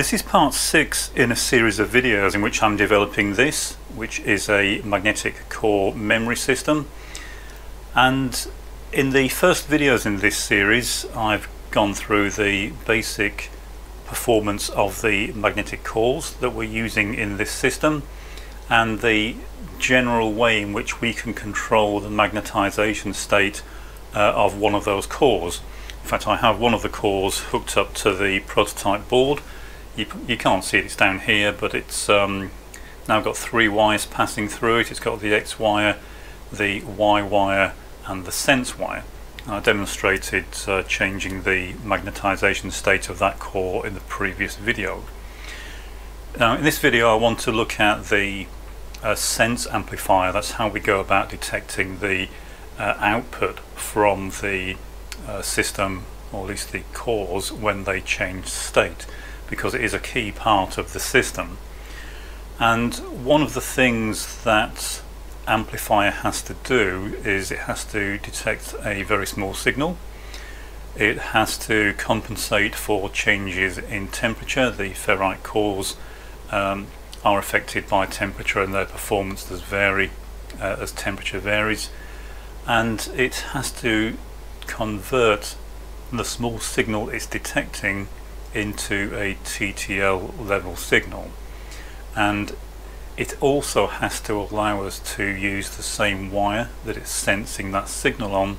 This is part 6 in a series of videos in which I'm developing this, which is a magnetic core memory system. And in the first videos in this series I've gone through the basic performance of the magnetic cores that we're using in this system and the general way in which we can control the magnetization state of one of those cores. In fact, I have one of the cores hooked up to the prototype board. You can't see it, it's down here, but it's now got 3 wires passing through it. It's got the X wire, the Y wire and the sense wire. I demonstrated changing the magnetization state of that core in the previous video. Now in this video I want to look at the sense amplifier. That's how we go about detecting the output from the system, or at least the cores, when they change state, because it is a key part of the system. And one of the things that amplifier has to do is it has to detect a very small signal. It has to compensate for changes in temperature. The ferrite cores are affected by temperature and their performance does vary as temperature varies, and it has to convert the small signal it's detecting into a TTL level signal, and it also has to allow us to use the same wire that it's sensing that signal on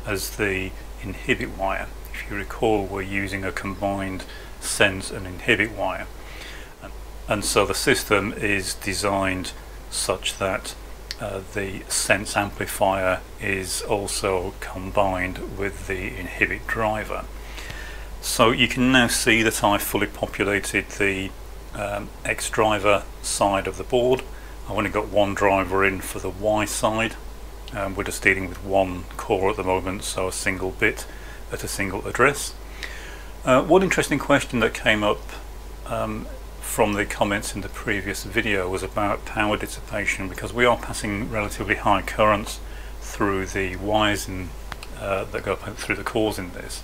as the inhibit wire. If you recall, we're using a combined sense and inhibit wire, and so the system is designed such that the sense amplifier is also combined with the inhibit driver. So you can now see that I've fully populated the X driver side of the board. I've only got one driver in for the Y side. We're just dealing with one core at the moment, so a single bit at a single address. One interesting question that came up from the comments in the previous video was about power dissipation, because we are passing relatively high currents through the wires that go through the cores in this.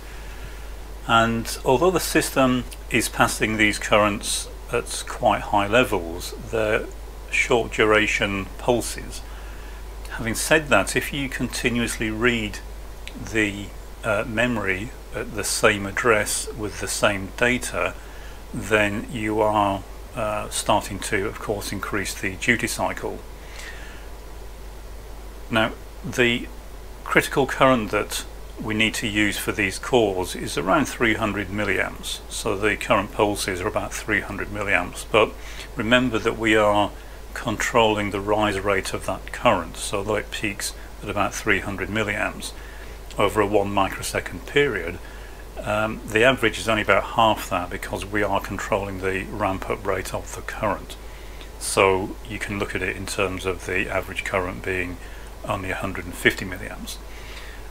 And although the system is passing these currents at quite high levels, they're short duration pulses. Having said that, if you continuously read the memory at the same address with the same data, then you are starting to, of course, increase the duty cycle. Now, the critical current that we need to use for these cores is around 300 milliamps. So the current pulses are about 300 milliamps. But remember that we are controlling the rise rate of that current. So though it peaks at about 300 milliamps over a 1 microsecond period, the average is only about half that, because we are controlling the ramp up rate of the current. So you can look at it in terms of the average current being only 150 milliamps.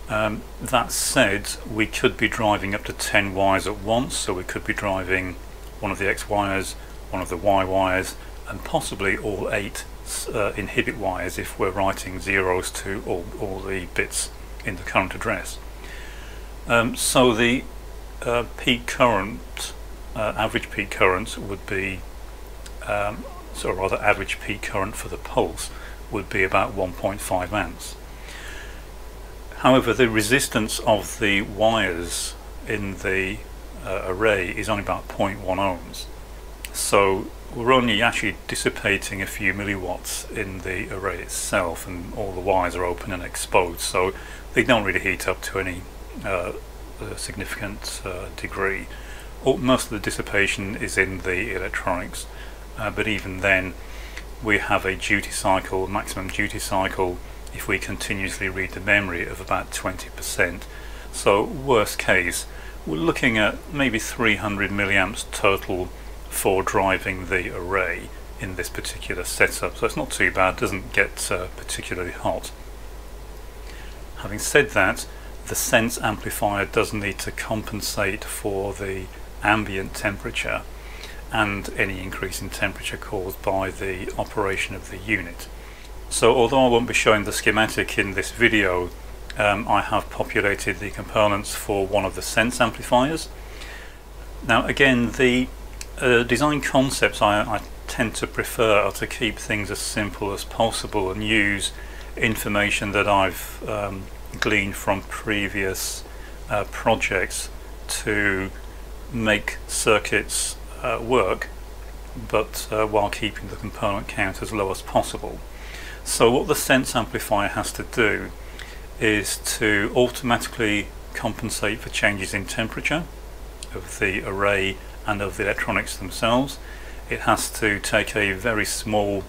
That said, we could be driving up to 10 wires at once, so we could be driving one of the X wires, one of the Y wires, and possibly all 8 inhibit wires if we're writing zeros to all the bits in the current address. So the peak current, average peak current would be, so rather average peak current for the pulse would be about 1.5 amps. However, the resistance of the wires in the array is only about 0.1 ohms. So we're only actually dissipating a few milliwatts in the array itself, and all the wires are open and exposed, so they don't really heat up to any significant degree. Most of the dissipation is in the electronics, but even then we have a duty cycle, maximum duty cycle, if we continuously read the memory, of about 20%. So worst case, we're looking at maybe 300 milliamps total for driving the array in this particular setup. So it's not too bad, doesn't get particularly hot. Having said that, the sense amplifier does need to compensate for the ambient temperature and any increase in temperature caused by the operation of the unit. So although I won't be showing the schematic in this video, I have populated the components for one of the sense amplifiers. Now again, the design concepts I tend to prefer are to keep things as simple as possible and use information that I've gleaned from previous projects to make circuits work, but while keeping the component count as low as possible. So what the sense amplifier has to do is to automatically compensate for changes in temperature of the array and of the electronics themselves. It has to take a very small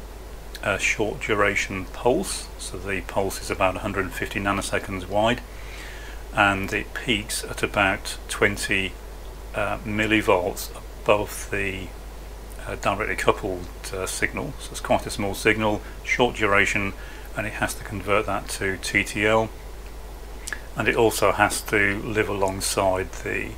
short duration pulse, so the pulse is about 150 nanoseconds wide, and it peaks at about 20 millivolts above the directly coupled signal. So it's quite a small signal, short duration, and it has to convert that to TTL, and it also has to live alongside the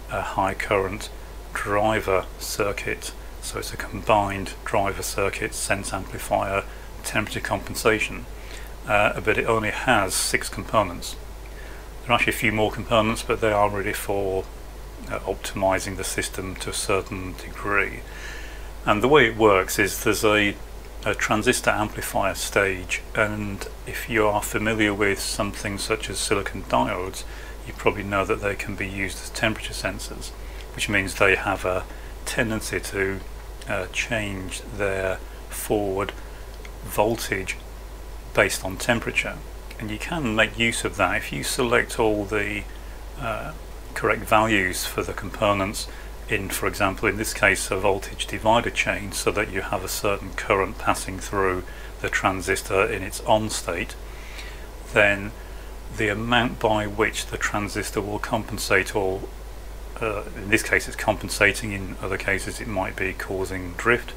high current driver circuit. So it's a combined driver circuit, sense amplifier, temperature compensation, but it only has 6 components. There are actually a few more components, but they are really for optimizing the system to a certain degree. And the way it works is there's a transistor amplifier stage, and if you are familiar with something such as silicon diodes, you probably know that they can be used as temperature sensors, which means they have a tendency to change their forward voltage based on temperature. And you can make use of that if you select all the correct values for the components in, for example, in this case, a voltage divider chain, so that you have a certain current passing through the transistor in its on state. Then the amount by which the transistor will compensate, or in this case it's compensating, in other cases it might be causing drift.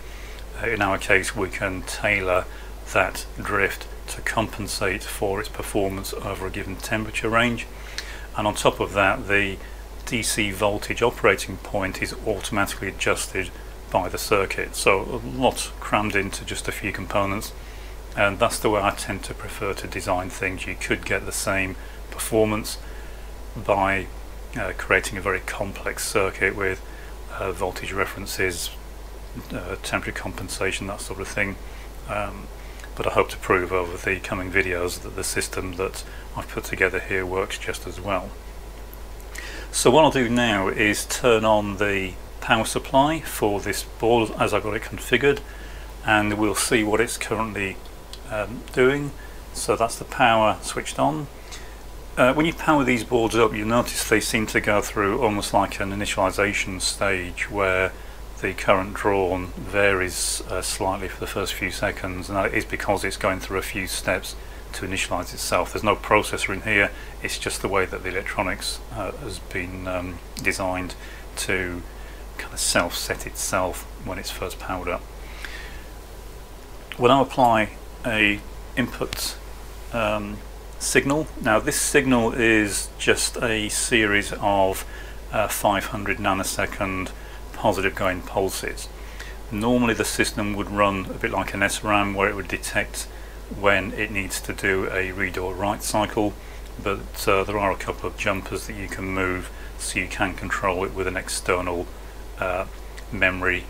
In our case we can tailor that drift to compensate for its performance over a given temperature range, and on top of that the DC voltage operating point is automatically adjusted by the circuit. So a lot crammed into just a few components, and that's the way I tend to prefer to design things. You could get the same performance by creating a very complex circuit with voltage references, temperature compensation, that sort of thing, but I hope to prove over the coming videos that the system that I've put together here works just as well. So what I'll do now is turn on the power supply for this board as I've got it configured, and we'll see what it's currently doing. So that's the power switched on. When you power these boards up, you'll notice they seem to go through almost like an initialization stage where the current drawn varies slightly for the first few seconds, and that is because it's going through a few steps to initialize itself. There's no processor in here, it's just the way that the electronics has been designed to kind of self-set itself when it's first powered up. When I apply a input signal, now this signal is just a series of 500 nanosecond positive going pulses. Normally the system would run a bit like an SRAM, where it would detect when it needs to do a read or write cycle, but there are a couple of jumpers that you can move so you can control it with an external memory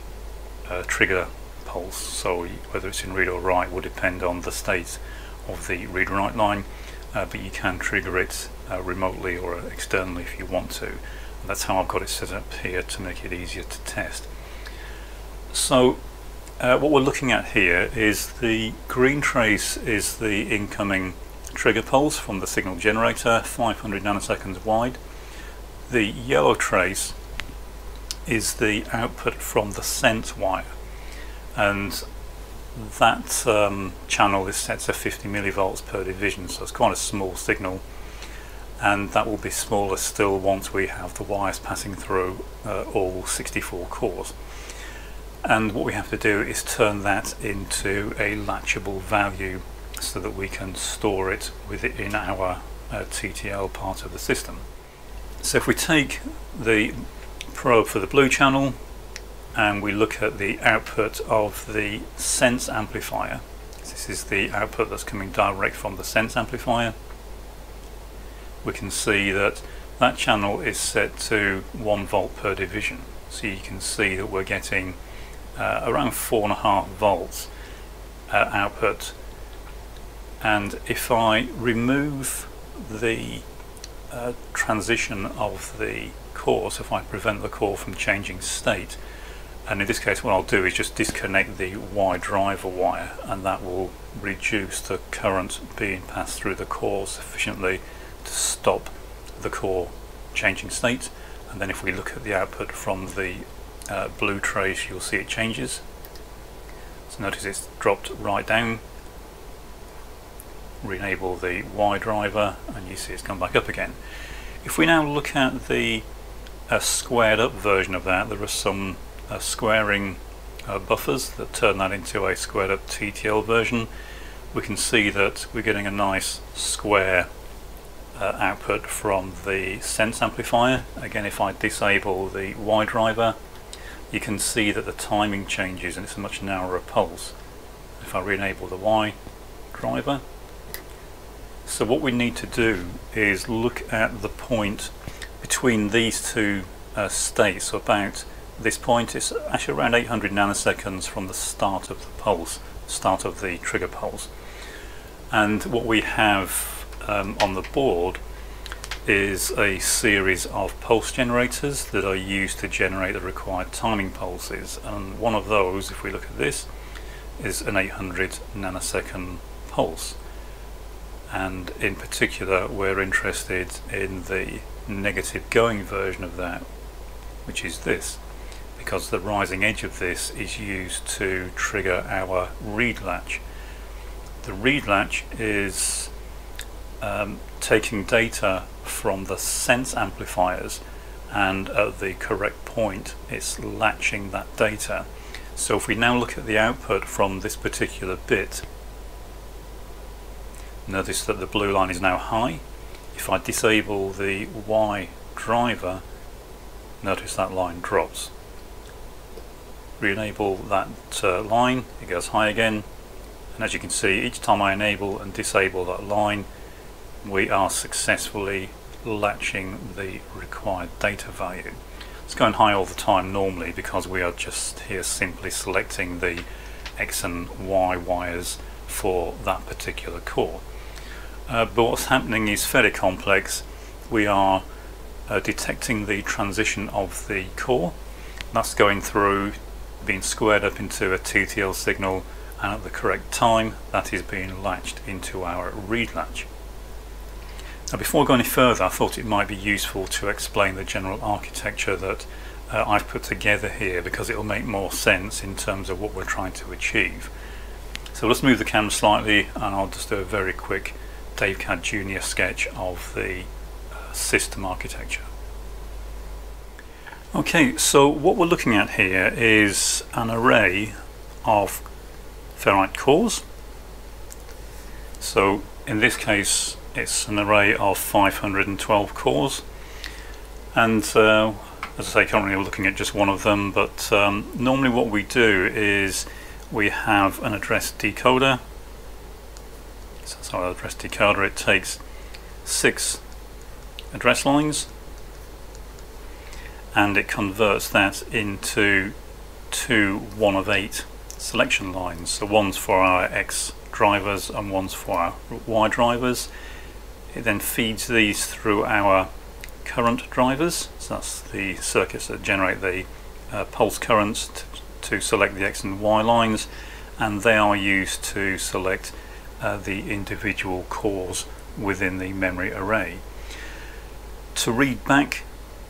trigger pulse. So whether it's in read or write will depend on the state of the read write line, but you can trigger it remotely or externally if you want to. And that's how I've got it set up here to make it easier to test. So what we're looking at here is the green trace is the incoming trigger pulse from the signal generator, 500 nanoseconds wide. The yellow trace is the output from the sense wire, and that channel is set to 50 millivolts per division, so it's quite a small signal, and that will be smaller still once we have the wires passing through all 64 cores. And what we have to do is turn that into a latchable value so that we can store it within our TTL part of the system. So if we take the probe for the blue channel and we look at the output of the sense amplifier, this is the output that's coming direct from the sense amplifier, we can see that that channel is set to 1 volt per division. So you can see that we're getting around 4.5 volts output. And if I remove the transition of the core, so if I prevent the core from changing state, and in this case what I'll do is just disconnect the Y driver wire, and that will reduce the current being passed through the core sufficiently to stop the core changing state. And then if we look at the output from the blue trace, you'll see it changes. So notice it's dropped right down. Re-enable the Y driver and you see it's gone back up again. If we now look at the squared up version of that, there are some squaring buffers that turn that into a squared up TTL version. We can see that we're getting a nice square output from the sense amplifier. Again, if I disable the Y driver, you can see that the timing changes and it's a much narrower pulse. If I re-enable the Y driver, so what we need to do is look at the point between these two states. So about this point, it's actually around 800 nanoseconds from the start of the pulse, start of the trigger pulse. And what we have on the board is a series of pulse generators that are used to generate the required timing pulses. And one of those, if we look at this, is an 800 nanosecond pulse. And in particular we're interested in the negative going version of that, which is this, because the rising edge of this is used to trigger our read latch. The read latch is taking data from the sense amplifiers, and at the correct point it's latching that data. So if we now look at the output from this particular bit, notice that the blue line is now high. If I disable the Y driver, notice that line drops. Re-enable that line, it goes high again, and as you can see, each time I enable and disable that line, we are successfully latching the required data value. It's going high all the time normally because we are just here simply selecting the X and Y wires for that particular core. But what's happening is fairly complex. We are detecting the transition of the core. That's going through, being squared up into a TTL signal, and at the correct time that is being latched into our read latch. Now before I go any further, I thought it might be useful to explain the general architecture that I've put together here, because it will make more sense in terms of what we're trying to achieve. So let's move the camera slightly and I'll just do a very quick Dave Cad Jr. sketch of the system architecture. Okay, so what we're looking at here is an array of ferrite cores. So in this case it's an array of 512 cores, and as I say, currently we're looking at just one of them, but normally what we do is we have an address decoder. So that's our address decoder. It takes 6 address lines and it converts that into 2 1 of 8 selection lines. So one's for our X drivers and one's for our Y drivers. It then feeds these through our current drivers. So that's the circuits that generate the pulse currents to select the X and Y lines, and they are used to select the individual cores within the memory array. To read back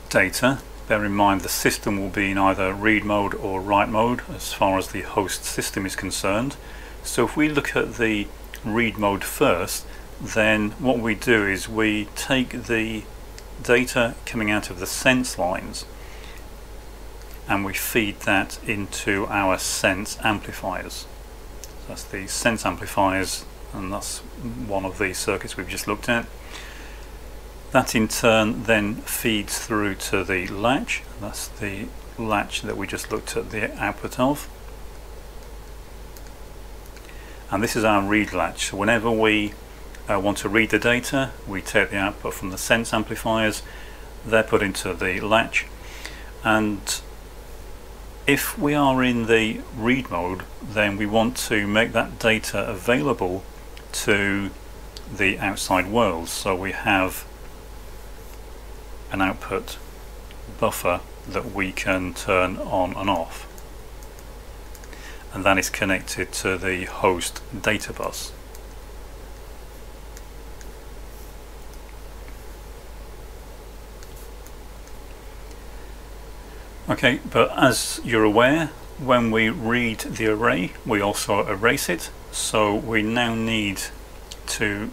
data, bear in mind the system will be in either read mode or write mode as far as the host system is concerned. So if we look at the read mode first, then what we do is we take the data coming out of the sense lines and we feed that into our sense amplifiers. So that's the sense amplifiers, and that's one of the circuits we've just looked at. That in turn then feeds through to the latch. That's the latch that we just looked at the output of. And this is our read latch. So whenever we want to read the data, we take the output from the sense amplifiers, they're put into the latch, and If we are in the read mode, then we want to make that data available to the outside world. So we have an output buffer that we can turn on and off, and that is connected to the host data bus. Okay, but as you're aware, when we read the array, we also erase it, so we now need to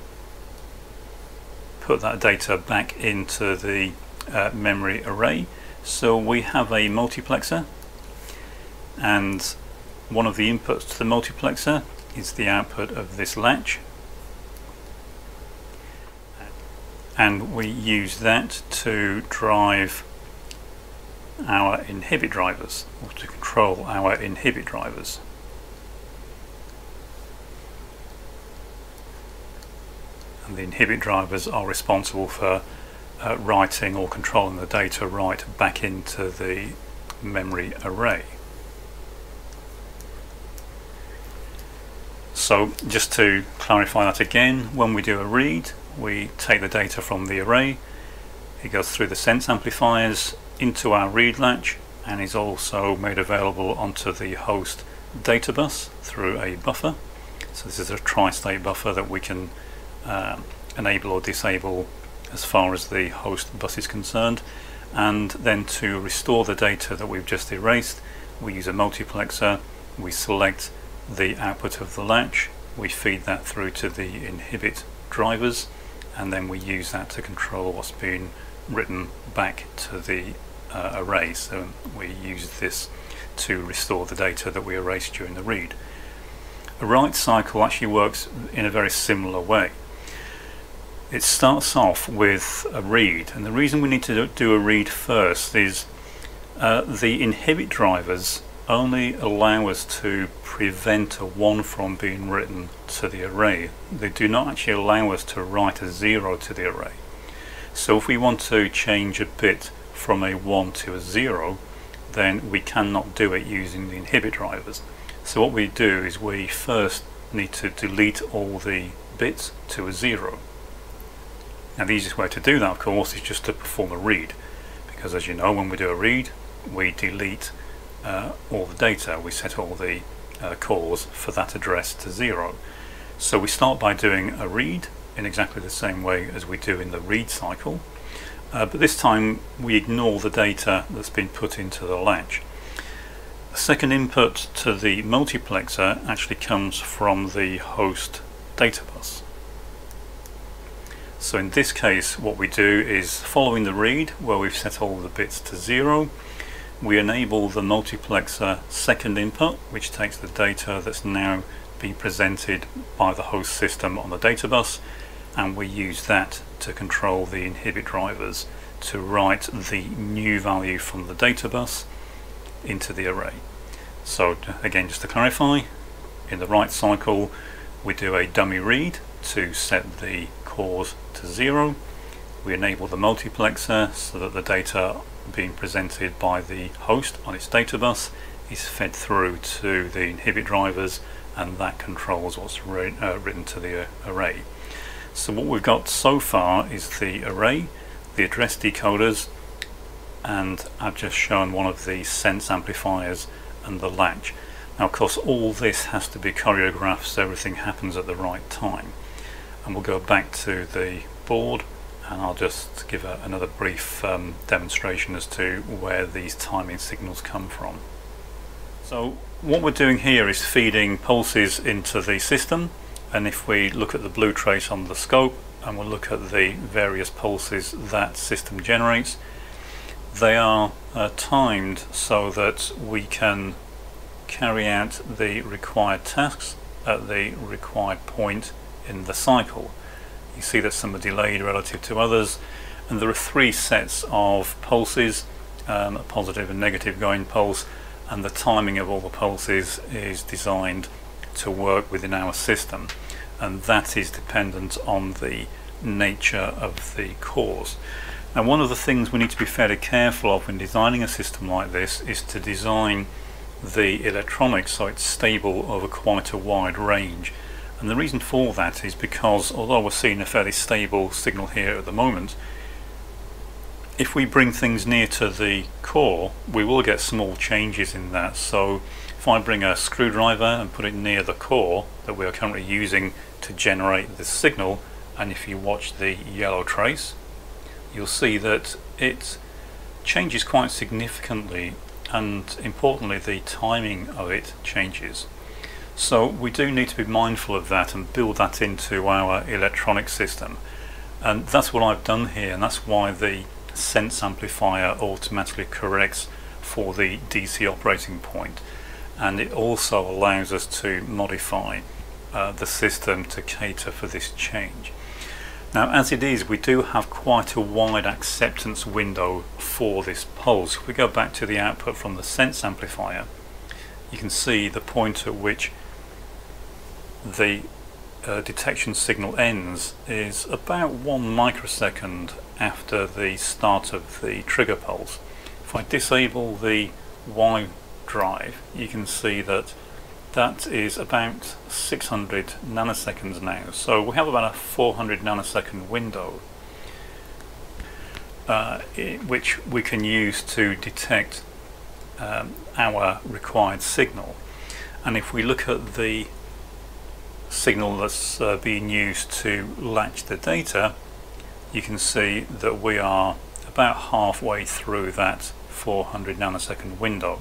put that data back into the memory array. So we have a multiplexer, and one of the inputs to the multiplexer is the output of this latch, and we use that to drive our inhibit drivers, or to control our inhibit drivers. And the inhibit drivers are responsible for writing or controlling the data right back into the memory array. So just to clarify that again, when we do a read, we take the data from the array, it goes through the sense amplifiers into our read latch, and is also made available onto the host data bus through a buffer. So this is a tri-state buffer that we can enable or disable as far as the host bus is concerned. And then to restore the data that we've just erased, we use a multiplexer, we select the output of the latch, we feed that through to the inhibit drivers, and then we use that to control what's been written back to the array. So we use this to restore the data that we erased during the read. A write cycle actually works in a very similar way. It starts off with a read, and the reason we need to do a read first is the inhibit drivers only allow us to prevent a 1 from being written to the array. They do not actually allow us to write a 0 to the array. So if we want to change a bit from a 1 to a 0, then we cannot do it using the inhibit drivers. So what we do is we first need to delete all the bits to a 0. Now the easiest way to do that, of course, is just to perform a read, because as you know, when we do a read, we delete all the data, we set all the cores for that address to 0. So we start by doing a read in exactly the same way as we do in the read cycle. But this time we ignore the data that's been put into the latch. The second input to the multiplexer actually comes from the host data bus. So in this case what we do is, following the read where we've set all the bits to 0, we enable the multiplexer second input, which takes the data that's now being presented by the host system on the data bus, and we use that to control the inhibit drivers to write the new value from the data bus into the array. So again, just to clarify, in the write cycle we do a dummy read to set the cores to 0. We enable the multiplexer so that the data being presented by the host on its data bus is fed through to the inhibit drivers, and that controls what's written to the array. So what we've got so far is the array, the address decoders, and I've just shown one of the sense amplifiers and the latch. Now of course all this has to be choreographed so everything happens at the right time. And we'll go back to the board and I'll just give another brief demonstration as to where these timing signals come from. So what we're doing here is feeding pulses into the system, and if we look at the blue trace on the scope and we'll look at the various pulses that system generates, they are timed so that we can carry out the required tasks at the required point in the cycle. You see that some are delayed relative to others, and there are 3 sets of pulses, a positive and negative going pulse, and the timing of all the pulses is designed to work within our system, and that is dependent on the nature of the cores. Now one of the things we need to be fairly careful of when designing a system like this is to design the electronics so it's stable over quite a wide range. And the reason for that is because although we're seeing a fairly stable signal here at the moment, if we bring things near to the core we will get small changes in that. So if I bring a screwdriver and put it near the core that we are currently using to generate this signal, and if you watch the yellow trace you'll see that it changes quite significantly, and importantly the timing of it changes. So we do need to be mindful of that and build that into our electronic system, and that's what I've done here, and that's why the sense amplifier automatically corrects for the DC operating point, and it also allows us to modify the system to cater for this change. Now as it is, we do have quite a wide acceptance window for this pulse. If we go back to the output from the sense amplifier, you can see the point at which the detection signal ends is about 1 microsecond after the start of the trigger pulse. If I disable the Y drive, you can see that that is about 600 nanoseconds now. So we have about a 400 nanosecond window which we can use to detect our required signal. And if we look at the signal that's being used to latch the data, you can see that we are about halfway through that 400 nanosecond window.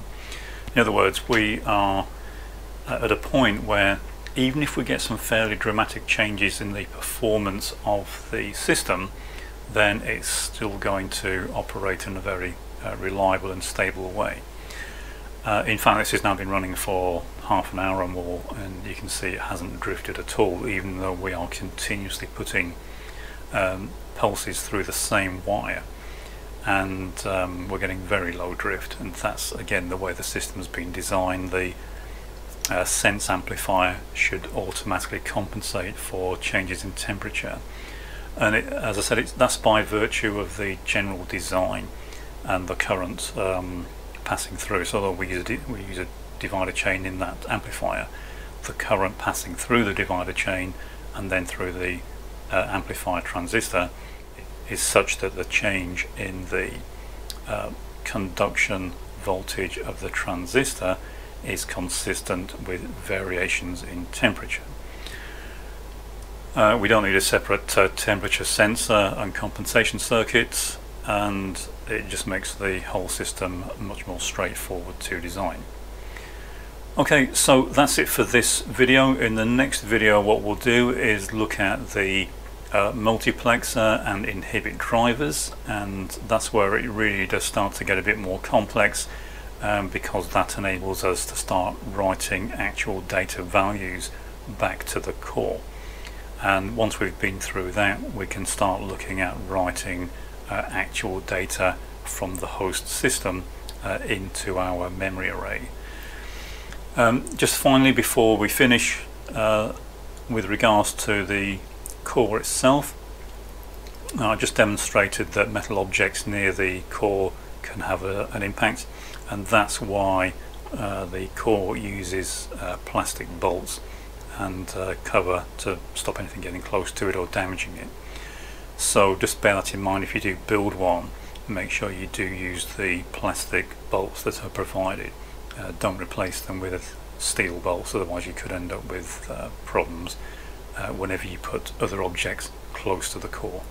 In other words, we are at a point where even if we get some fairly dramatic changes in the performance of the system, then it's still going to operate in a very reliable and stable way. In fact, this has now been running for half an hour or more, and you can see it hasn't drifted at all, even though we are continuously putting pulses through the same wire, and we're getting very low drift. And that's again the way the system has been designed. The sense amplifier should automatically compensate for changes in temperature, and as I said, that's by virtue of the general design and the current passing through. So although we use a divider chain in that amplifier, the current passing through the divider chain and then through the amplifier transistor is such that the change in the conduction voltage of the transistor is consistent with variations in temperature. We don't need a separate temperature sensor and compensation circuits, and it just makes the whole system much more straightforward to design. Okay, so that's it for this video. In the next video what we'll do is look at the multiplexer and inhibit drivers, and that's where it really does start to get a bit more complex, because that enables us to start writing actual data values back to the core. And once we've been through that, we can start looking at writing actual data from the host system into our memory array. Just finally, before we finish, with regards to the core itself, I just demonstrated that metal objects near the core can have an impact, and that's why the core uses plastic bolts and cover to stop anything getting close to it or damaging it. So just bear that in mind if you do build one. Make sure you do use the plastic bolts that are provided. Don't replace them with steel bolts, otherwise you could end up with problems whenever you put other objects close to the core.